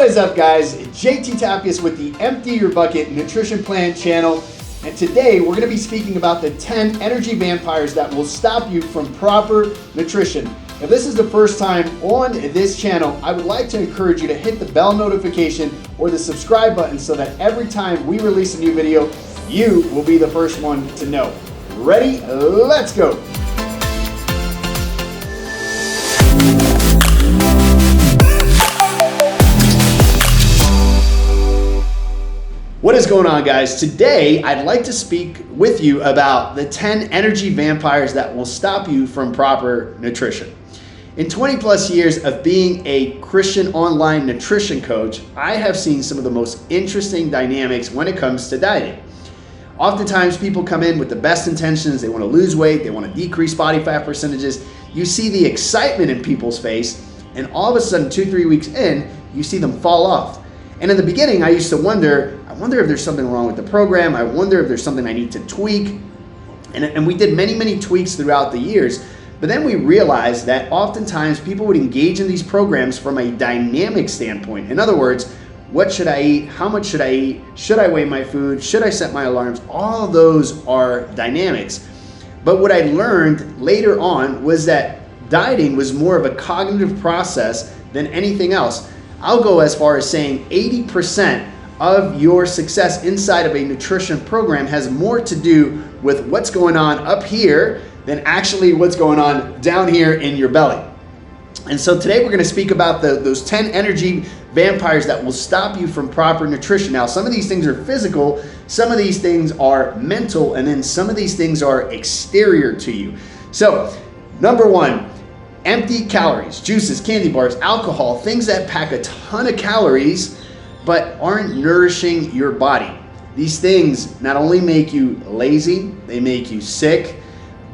What is up, guys? JT Tapias with the Empty Your Bucket Nutrition Plan channel. And today we're going to be speaking about the 10 energy vampires that will stop you from proper nutrition. If this is the first time on this channel, I would like to encourage you to hit the bell notification or the subscribe button so that every time we release a new video, you will be the first one to know. Ready? Let's go. What is going on, guys? Today, I'd like to speak with you about the 10 energy vampires that will stop you from proper nutrition. In 20 plus years of being a Christian online nutrition coach, I have seen some of the most interesting dynamics when it comes to dieting. Oftentimes, people come in with the best intentions. They want to lose weight. They want to decrease body fat percentages. You see the excitement in people's face, and all of a sudden, 2-3 weeks in, you see them fall off. And in the beginning, I used to wonder if there's something wrong with the program. I wonder if there's something I need to tweak. And we did many tweaks throughout the years. But then we realized that oftentimes people would engage in these programs from a dynamic standpoint. In other words, what should I eat? How much should I eat? Should I weigh my food? Should I set my alarms? All of those are dynamics. But what I learned later on was that dieting was more of a cognitive process than anything else. I'll go as far as saying 80% of your success inside of a nutrition program has more to do with what's going on up here than actually what's going on down here in your belly. And so today we're going to speak about those 10 energy vampires that will stop you from proper nutrition. Now, some of these things are physical, some of these things are mental, and then some of these things are exterior to you. So, number one, empty calories, juices, candy bars, alcohol, things that pack a ton of calories but aren't nourishing your body. These things not only make you lazy, they make you sick,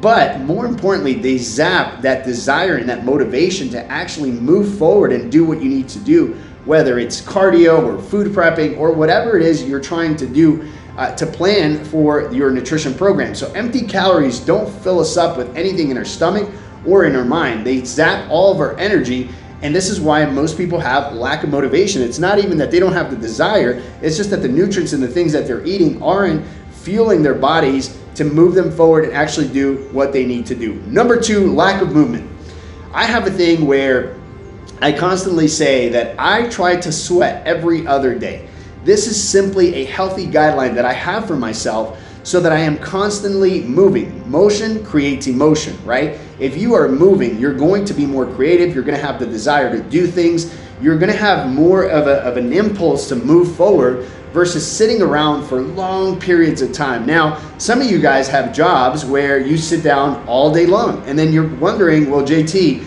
but more importantly, they zap that desire and that motivation to actually move forward and do what you need to do, whether it's cardio or food prepping or whatever it is you're trying to do to plan for your nutrition program. So empty calories don't fill us up with anything in our stomach or in our mind. They zap all of our energy, and this is why most people have lack of motivation. It's not even that they don't have the desire, it's just that the nutrients and the things that they're eating aren't fueling their bodies to move them forward and actually do what they need to do. Number two, lack of movement. I have a thing where I constantly say that I try to sweat every other day. This is simply a healthy guideline that I have for myself so that I am constantly moving. Motion creates emotion, right? If you are moving, you're going to be more creative. You're going to have the desire to do things. You're going to have more of an impulse to move forward versus sitting around for long periods of time. Now, some of you guys have jobs where you sit down all day long, and then you're wondering, well, JT,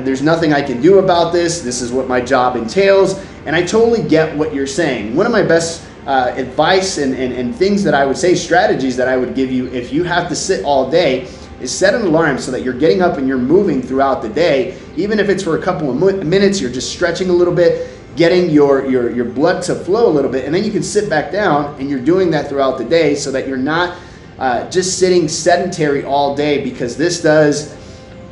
there's nothing I can do about this. This is what my job entails, and I totally get what you're saying. One of my best advice and things that I would say, strategies that I would give you if you have to sit all day, is set an alarm so that you're getting up and you're moving throughout the day. Even if it's for a couple of minutes, you're just stretching a little bit, getting your blood to flow a little bit, and then you can sit back down and you're doing that throughout the day so that you're not just sitting sedentary all day, because this does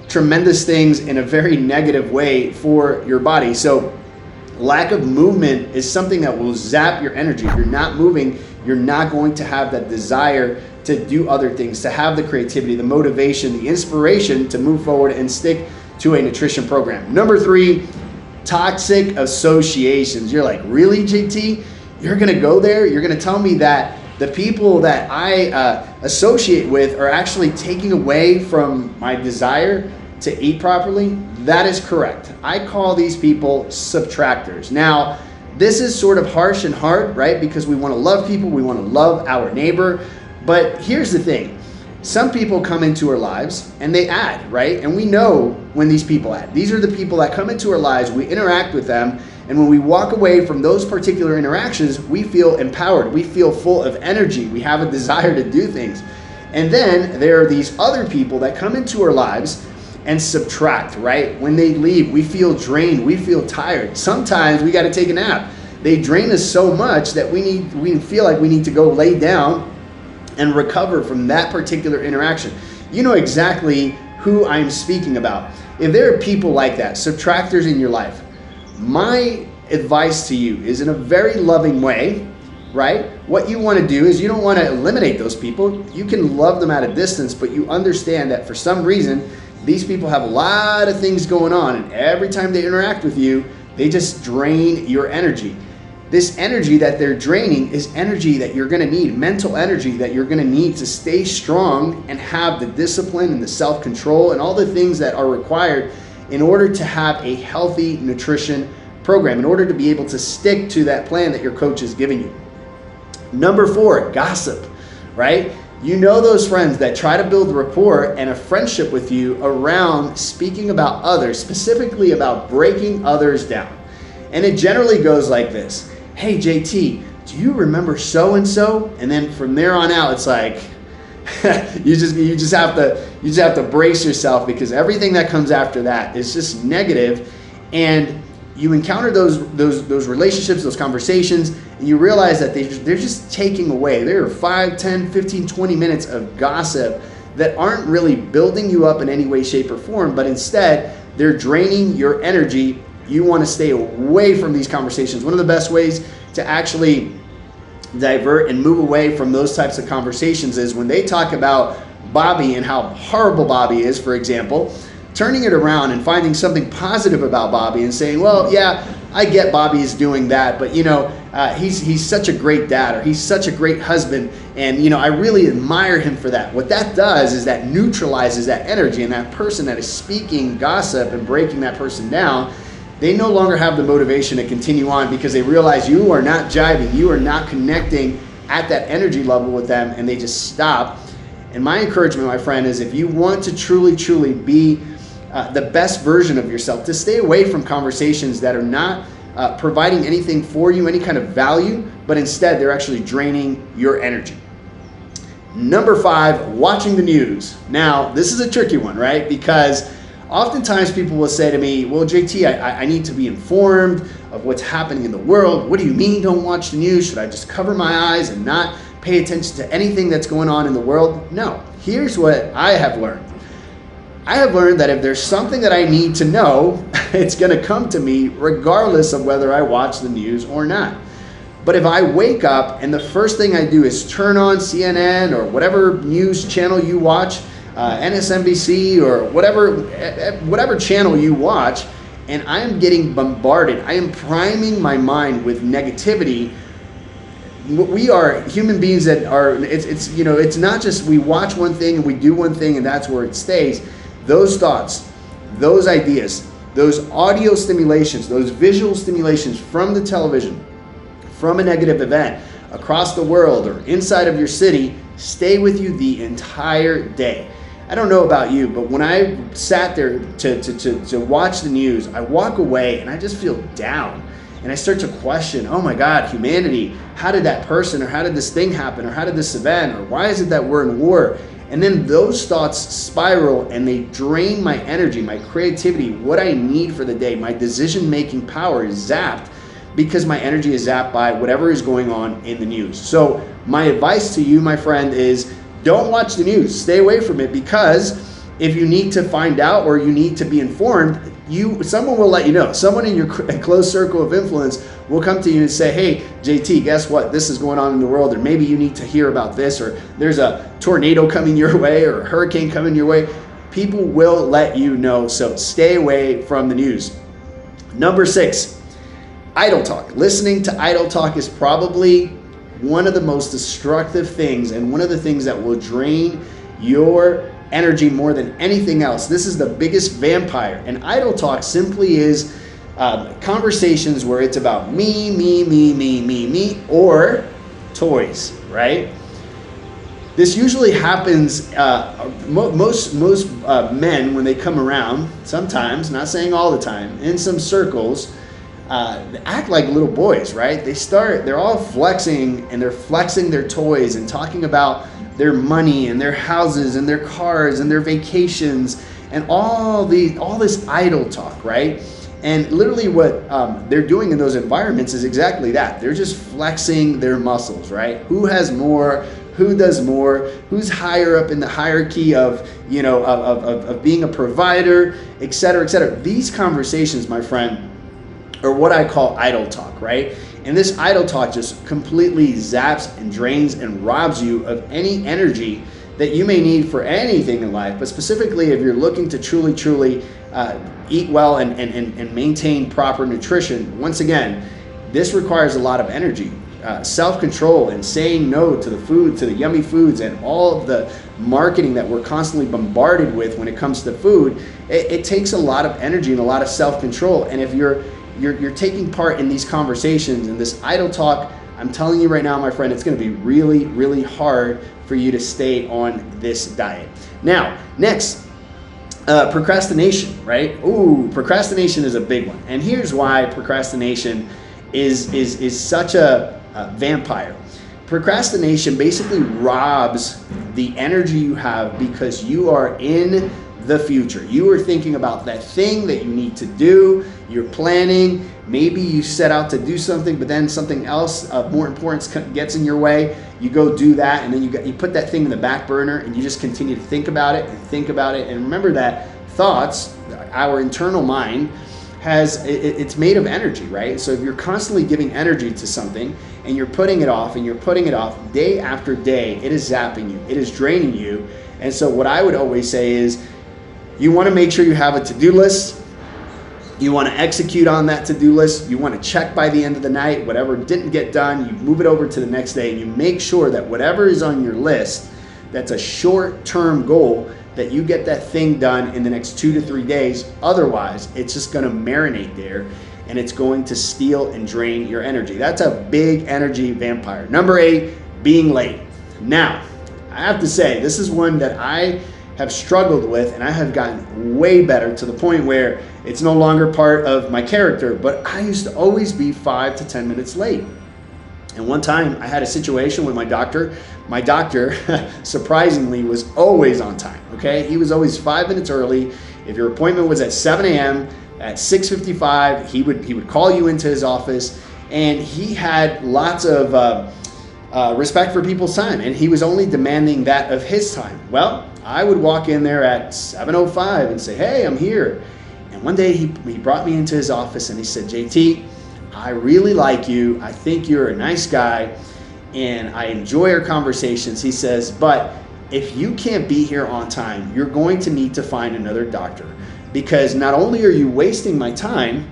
tremendous things in a very negative way for your body. So lack of movement is something that will zap your energy. If you're not moving, you're not going to have that desire to do other things, to have the creativity, the motivation, the inspiration to move forward and stick to a nutrition program. Number three, toxic associations. You're like, really, JT? You're going to go there? You're going to tell me that the people that I associate with are actually taking away from my desire to eat properly? That is correct. I call these people subtractors. Now, this is sort of harsh and hard, right? Because we want to love people, we want to love our neighbor. But here's the thing. Some people come into our lives and they add, right? And we know when these people add. These are the people that come into our lives, we interact with them, and when we walk away from those particular interactions, we feel empowered, we feel full of energy, we have a desire to do things. And then there are these other people that come into our lives and subtract, right? When they leave, we feel drained, we feel tired. Sometimes we got to take a nap. They drain us so much that we feel like we need to go lay down and recover from that particular interaction. You know exactly who I'm speaking about. If there are people like that, subtractors in your life, my advice to you is in a very loving way, right? What you want to do is you don't want to eliminate those people. You can love them at a distance, but you understand that for some reason, these people have a lot of things going on, and every time they interact with you, they just drain your energy. This energy that they're draining is energy that you're going to need, mental energy that you're going to need to stay strong and have the discipline and the self-control and all the things that are required in order to have a healthy nutrition program, in order to be able to stick to that plan that your coach is giving you. Number 4, gossip, right? You know those friends that try to build rapport and a friendship with you around speaking about others, specifically about breaking others down. And it generally goes like this. Hey, JT, do you remember so-and-so? And then from there on out, it's like, you just have to brace yourself, because everything that comes after that is just negative. And you encounter those relationships, those conversations, and you realize that they're just taking away. There are 5, 10, 15, 20 minutes of gossip that aren't really building you up in any way, shape, or form, but instead they're draining your energy. You want to stay away from these conversations. One of the best ways to actually divert and move away from those types of conversations is when they talk about Bobby and how horrible Bobby is, for example, turning it around and finding something positive about Bobby and saying, well, yeah, I get Bobby is doing that, but he's such a great dad, or he's such a great husband, and I really admire him for that. What that does is that neutralizes that energy, and that person that is speaking gossip and breaking that person down, they no longer have the motivation to continue on, because they realize you are not jiving, you are not connecting at that energy level with them, and they just stop. And my encouragement, my friend, is if you want to truly be the best version of yourself, to stay away from conversations that are not providing anything for you, any kind of value, but instead they're actually draining your energy. Number 5, watching the news. Now, this is a tricky one, right? Because oftentimes people will say to me, well, JT, I need to be informed of what's happening in the world. What do you mean don't watch the news? Should I just cover my eyes and not pay attention to anything that's going on in the world? No. Here's what I have learned. I have learned that if there's something that I need to know, it's going to come to me regardless of whether I watch the news or not. But if I wake up and the first thing I do is turn on CNN or whatever news channel you watch, MSNBC or whatever channel you watch, and I am getting bombarded, I am priming my mind with negativity. We are human beings that are, it's not just we watch one thing and we do one thing and that's where it stays. Those thoughts, those ideas, those audio stimulations, those visual stimulations from the television, from a negative event across the world or inside of your city, stay with you the entire day. I don't know about you, but when I sat there to watch the news, I walk away and I just feel down. And I start to question, oh my God, humanity, how did that person, or how did this thing happen, or how did this event, or why is it that we're in war? And then those thoughts spiral and they drain my energy, my creativity, what I need for the day. My decision-making power is zapped because my energy is zapped by whatever is going on in the news. So my advice to you, my friend, is don't watch the news. Stay away from it, because if you need to find out or you need to be informed, someone will let you know. Someone in your close circle of influence will come to you and say, hey, JT, guess what? This is going on in the world, or maybe you need to hear about this, or there's a tornado coming your way or a hurricane coming your way. People will let you know, so stay away from the news. Number 6, idle talk. Listening to idle talk is probably one of the most destructive things, and one of the things that will drain your energy more than anything else. This is the biggest vampire. And idle talk simply is conversations where it's about me, or toys, right? This usually happens, most men, when they come around, sometimes, not saying all the time, in some circles, they act like little boys, right? They're all flexing, and they're flexing their toys and talking about their money and their houses and their cars and their vacations and all this idle talk, right? And literally what they're doing in those environments is exactly that. They're just flexing their muscles, right? Who has more? Who does more? Who's higher up in the hierarchy of being a provider, et cetera, et cetera. These conversations, my friend, or what I call idle talk, right? And this idle talk just completely zaps and drains and robs you of any energy that you may need for anything in life, but specifically if you're looking to truly eat well and maintain proper nutrition. Once again, this requires a lot of energy. Self-control and saying no to the food, to the yummy foods, and all of the marketing that we're constantly bombarded with when it comes to food, it takes a lot of energy and a lot of self-control. And if you're taking part in these conversations and this idle talk, I'm telling you right now, my friend, it's going to be really hard for you to stay on this diet. Now, next, procrastination, right? Ooh, procrastination is a big one. And here's why procrastination is such a vampire. Procrastination basically robs the energy you have because you are in the future. You are thinking about that thing that you need to do. You're planning. Maybe you set out to do something, but then something else of more importance gets in your way. You go do that, and then you put that thing in the back burner, and you just continue to think about it and think about it. And remember that thoughts, our internal mind, it's made of energy, right? So if you're constantly giving energy to something and you're putting it off and you're putting it off day after day, it is zapping you, it is draining you. And so what I would always say is, you want to make sure you have a to-do list. You want to execute on that to-do list. You want to check by the end of the night, whatever didn't get done, you move it over to the next day, and you make sure that whatever is on your list, that's a short-term goal, that you get that thing done in the next 2 to 3 days. Otherwise, it's just going to marinate there and it's going to steal and drain your energy. That's a big energy vampire. Number 8, being late. Now, I have to say, this is one that I have struggled with, and I have gotten way better to the point where it's no longer part of my character, but I used to always be 5 to 10 minutes late. And one time I had a situation with my doctor. My doctor, surprisingly, was always on time, okay? He was always 5 minutes early. If your appointment was at 7 a.m., at 6:55, he would call you into his office, and he had lots of respect for people's time, and he was only demanding that of his time. Well, I would walk in there at 7:05 and say, hey, I'm here. And one day he brought me into his office and he said, JT, I really like you. I think you're a nice guy and I enjoy our conversations. He says, but if you can't be here on time, you're going to need to find another doctor, because not only are you wasting my time,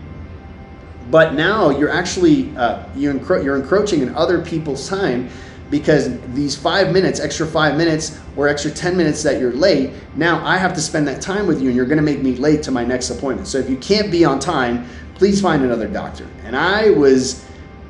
but now you're actually, you're encroaching in other people's time, because these 5 minutes, extra 5 minutes or extra 10 minutes that you're late, now I have to spend that time with you and you're going to make me late to my next appointment. So if you can't be on time, please find another doctor. And I was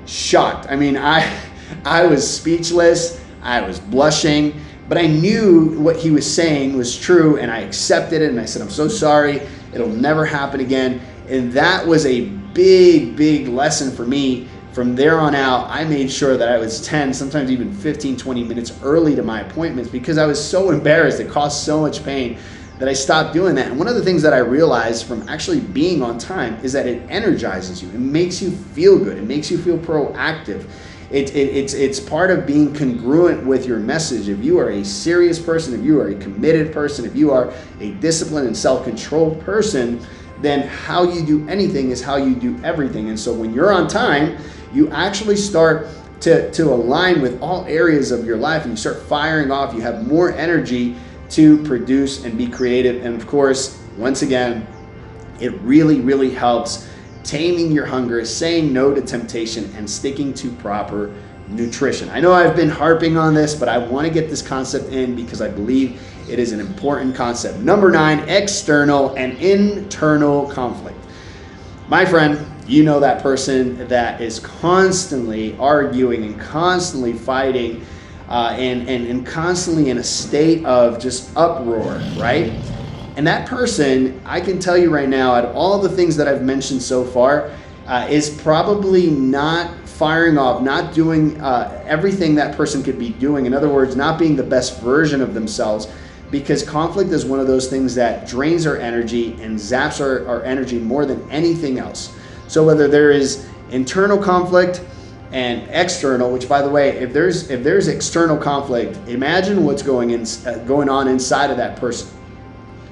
shocked. I mean, I was speechless. I was blushing, but I knew what he was saying was true, and I accepted it, and I said, I'm so sorry. It'll never happen again. And that was a big lesson for me. From there on out, I made sure that I was 10, sometimes even 15, 20 minutes early to my appointments, because I was so embarrassed. It caused so much pain that I stopped doing that. And one of the things that I realized from actually being on time is that it energizes you. It makes you feel good. It makes you feel proactive. It's part of being congruent with your message. If you are a serious person, if you are a committed person, if you are a disciplined and self-controlled person, then how you do anything is how you do everything. And so when you're on time, you actually start to align with all areas of your life, and you start firing off. You have more energy to produce and be creative. And of course, once again, it really helps taming your hunger, saying no to temptation, and sticking to proper nutrition. I know I've been harping on this, but I want to get this concept in because I believe it is an important concept. Number 9, external and internal conflict. My friend, you know that person that is constantly arguing and constantly fighting and constantly in a state of just uproar, right? And that person, I can tell you right now, out of all the things that I've mentioned so far, is probably not firing off, not doing everything that person could be doing. In other words, not being the best version of themselves, because conflict is one of those things that drains our energy and zaps our energy more than anything else. So whether there is internal conflict and external, which by the way, if there's external conflict, imagine what's going on inside of that person.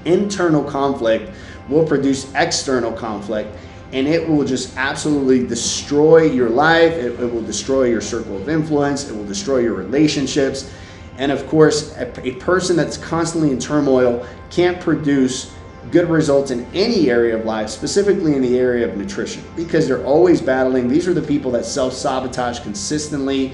Internal conflict will produce external conflict, and it will just absolutely destroy your life. It will destroy your circle of influence. It will destroy your relationships. And of course, a person that's constantly in turmoil can't produce good results in any area of life, specifically in the area of nutrition, because they're always battling. These are the people that self-sabotage consistently.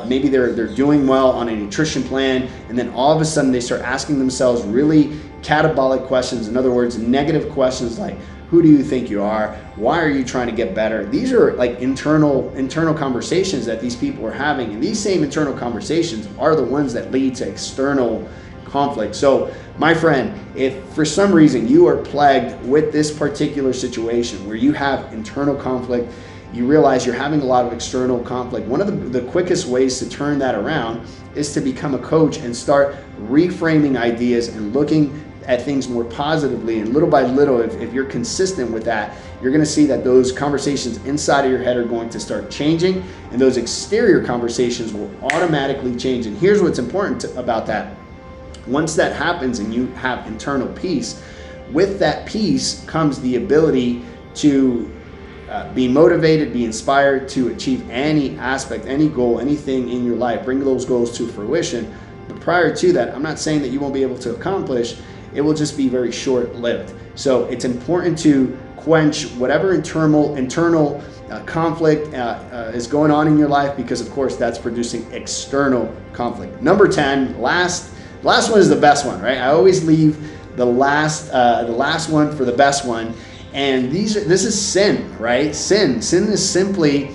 Maybe they're doing well on a nutrition plan, and then all of a sudden they start asking themselves really catabolic questions. In other words, negative questions like, who do you think you are? Why are you trying to get better? These are like internal conversations that these people are having, and these same internal conversations are the ones that lead to external conflict. So my friend, if for some reason you are plagued with this particular situation where you have internal conflict, you realize you're having a lot of external conflict, one of the quickest ways to turn that around is to become a coach and start reframing ideas and looking at things more positively. And little by little, if you're consistent with that, you're going to see that those conversations inside of your head are going to start changing, and those exterior conversations will automatically change. And here's what's important about that. Once that happens and you have internal peace, with that peace comes the ability to be motivated, be inspired to achieve any aspect, any goal, anything in your life, bring those goals to fruition. But prior to that, I'm not saying that you won't be able to accomplish. It will just be very short-lived. So it's important to quench whatever internal conflict is going on in your life, because of course that's producing external conflict. Number 10, last one is the best one, right? I always leave the last one for the best one. And this is sin, right? Sin is simply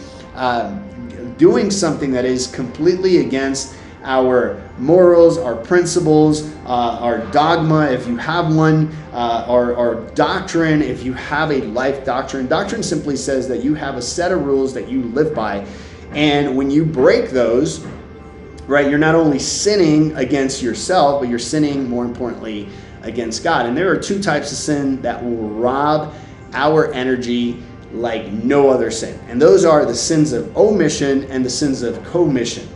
doing something that is completely against our morals, our principles, our dogma, if you have one, our doctrine, if you have a life doctrine. Doctrine simply says that you have a set of rules that you live by, and when you break those, right, you're not only sinning against yourself, but you're sinning, more importantly, against God. And there are two types of sin that will rob our energy like no other sin, and those are the sins of omission and the sins of commission.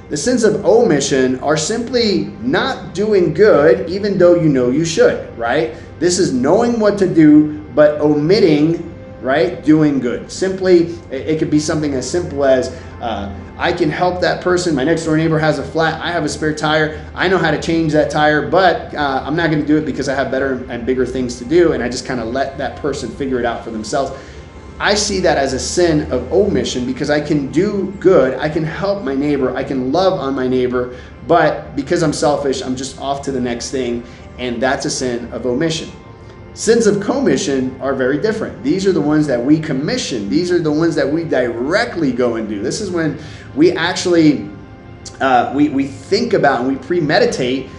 The sins of omission are simply not doing good even though you know you should, right? This is knowing what to do but omitting, right, doing good. Simply, it could be something as simple as I can help that person. My next door neighbor has a flat. I have a spare tire. I know how to change that tire, but I'm not going to do it because I have better and bigger things to do, and I just kind of let that person figure it out for themselves. I see that as a sin of omission, because I can do good, I can help my neighbor, I can love on my neighbor, but because I'm selfish, I'm just off to the next thing, and that's a sin of omission. Sins of commission are very different. These are the ones that we commission. These are the ones that we directly go and do. This is when we actually we think about and we premeditate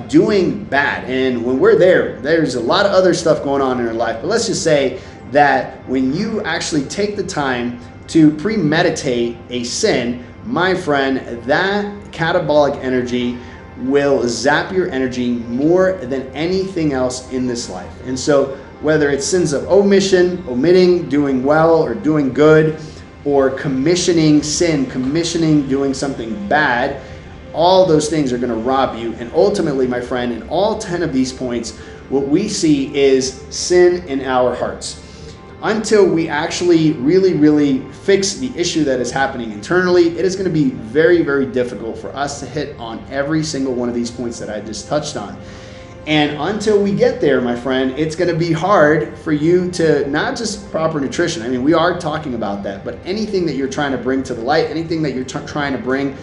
doing bad. And when we're there's a lot of other stuff going on in our life, but let's just say that when you actually take the time to premeditate a sin, my friend, that catabolic energy will zap your energy more than anything else in this life. And so whether it's sins of omission, omitting, doing well or doing good, or commissioning sin, commissioning doing something bad, all those things are going to rob you. And ultimately, my friend, in all 10 of these points, what we see is sin in our hearts. Until we actually really fix the issue that is happening internally, it is going to be very, very difficult for us to hit on every single one of these points that I just touched on. And until we get there, my friend, it's going to be hard for you to not just proper nutrition. I mean, we are talking about that, but anything that you're trying to bring to the light, anything that you're trying to bring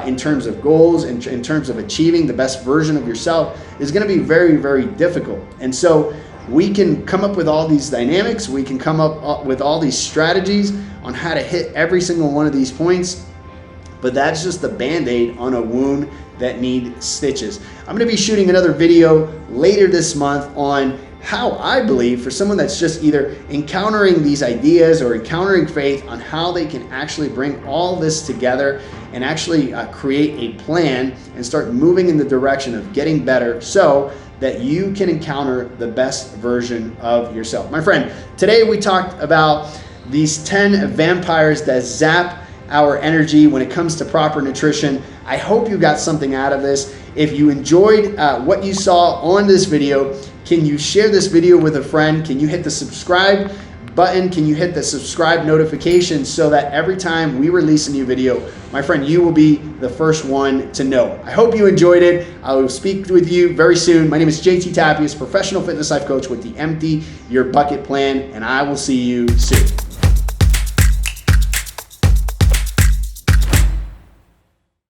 in terms of goals, in terms of achieving the best version of yourself, is going to be very, very difficult. And so we can come up with all these dynamics, we can come up with all these strategies on how to hit every single one of these points, but that's just the Band-Aid on a wound that needs stitches. I'm going to be shooting another video later this month on how I believe, for someone that's just either encountering these ideas or encountering faith, on how they can actually bring all this together and actually create a plan and start moving in the direction of getting better, so that you can encounter the best version of yourself. My friend, today we talked about these 10 vampires that zap our energy when it comes to proper nutrition. I hope you got something out of this. If you enjoyed what you saw on this video, can you share this video with a friend? Can you hit the subscribe button? Can you hit the subscribe notification so that every time we release a new video, my friend, you will be the first one to know. I hope you enjoyed it. I will speak with you very soon. My name is JT Tapias, professional fitness life coach with the Empty Your Bucket Plan, and I will see you soon.